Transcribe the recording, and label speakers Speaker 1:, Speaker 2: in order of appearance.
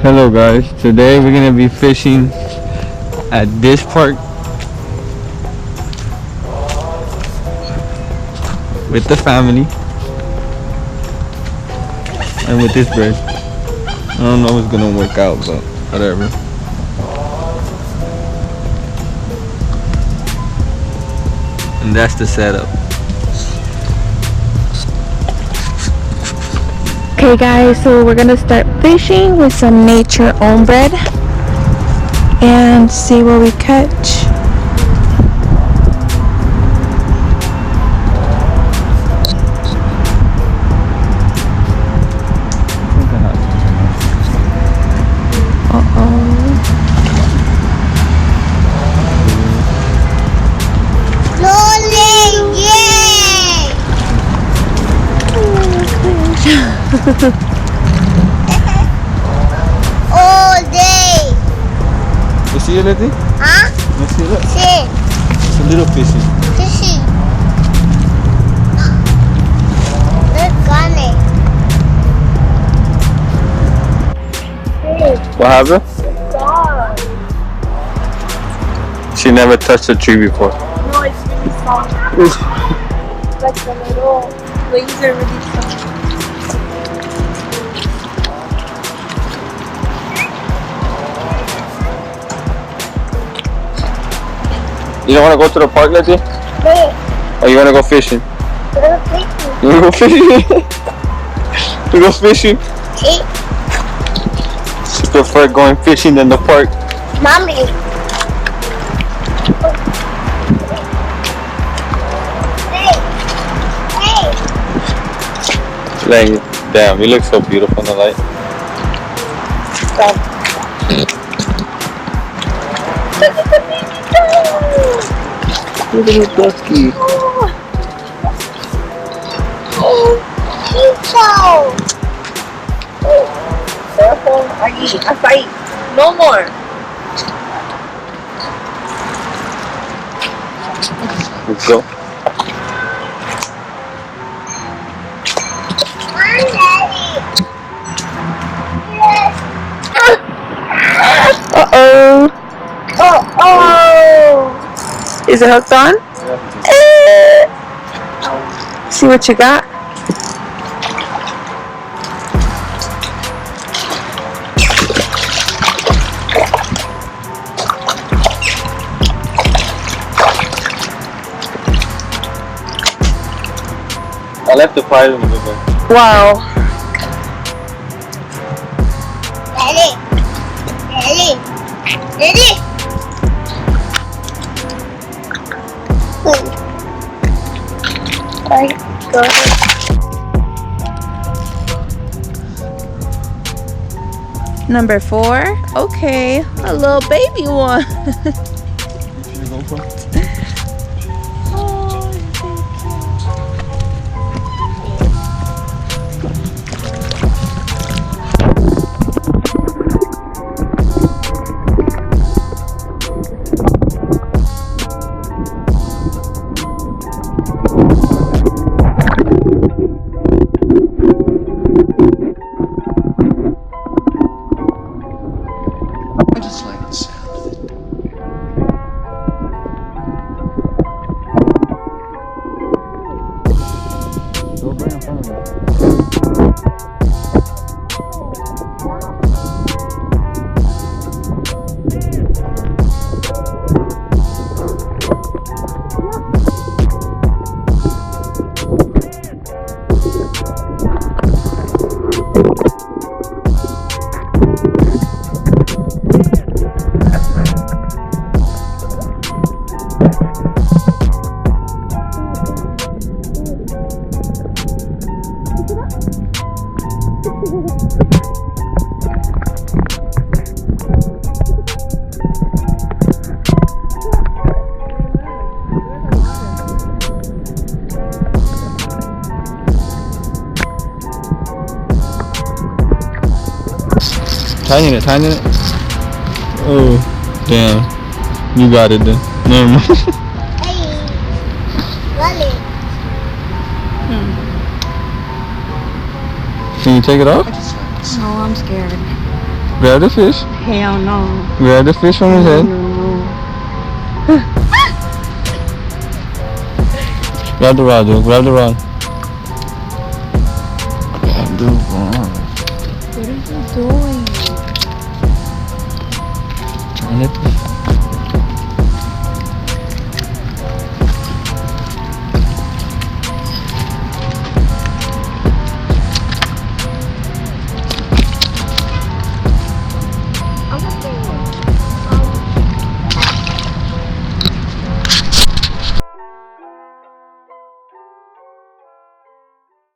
Speaker 1: Hello guys, today we're gonna be fishing at this park with the family and with this bird. I don't know if it's gonna work out, but whatever. And that's the setup.
Speaker 2: Okay guys, so we're gonna start fishing with some nature ombre and see what we catch.
Speaker 3: All day.
Speaker 1: You see it, Letty?
Speaker 3: Huh?
Speaker 1: You see it?
Speaker 3: See.
Speaker 1: It's a little fishy.
Speaker 3: Fishy. Look on it.
Speaker 1: What happened?
Speaker 3: God.
Speaker 1: She never touched a tree before.
Speaker 3: No, it's really soft. Like the little wings are really soft.
Speaker 1: You don't want to go to the park, Letty?
Speaker 3: Wait.
Speaker 1: Or you want to go fishing?
Speaker 3: Little fishy.
Speaker 1: You want to go fishing? You go fishing?
Speaker 3: See?
Speaker 1: She prefer going fishing than the park.
Speaker 3: Mommy. Hey. Hey.
Speaker 1: Like, damn, you look so beautiful in the light.
Speaker 3: Stop. Look at the baby dog.
Speaker 1: Look at the dusky.
Speaker 3: Oh, cute dog. Careful, are you a fight? No more.
Speaker 1: Let's go.
Speaker 3: Come, Daddy. Yes.
Speaker 2: Uh-oh.
Speaker 3: Oh.
Speaker 2: Is it hooked on? See what you got?
Speaker 1: I left the fire in the river.
Speaker 2: Wow.
Speaker 3: Daddy. Daddy. Daddy. Alright, go ahead.
Speaker 2: Number 4. Okay, a little baby one.
Speaker 4: I just like the sound of it.
Speaker 1: Tighten it. Oh, damn. You got it then. Never mind.
Speaker 3: Hey. Lolly.
Speaker 1: Can you take it off?
Speaker 4: I just like the sound.
Speaker 2: No, I'm scared.
Speaker 1: Grab the fish.
Speaker 3: Hell no.
Speaker 1: Grab the fish from his head.
Speaker 3: No.
Speaker 1: Grab the rod, dude. Grab the rod. Grab the rod.
Speaker 3: What are you doing?
Speaker 1: Turn it.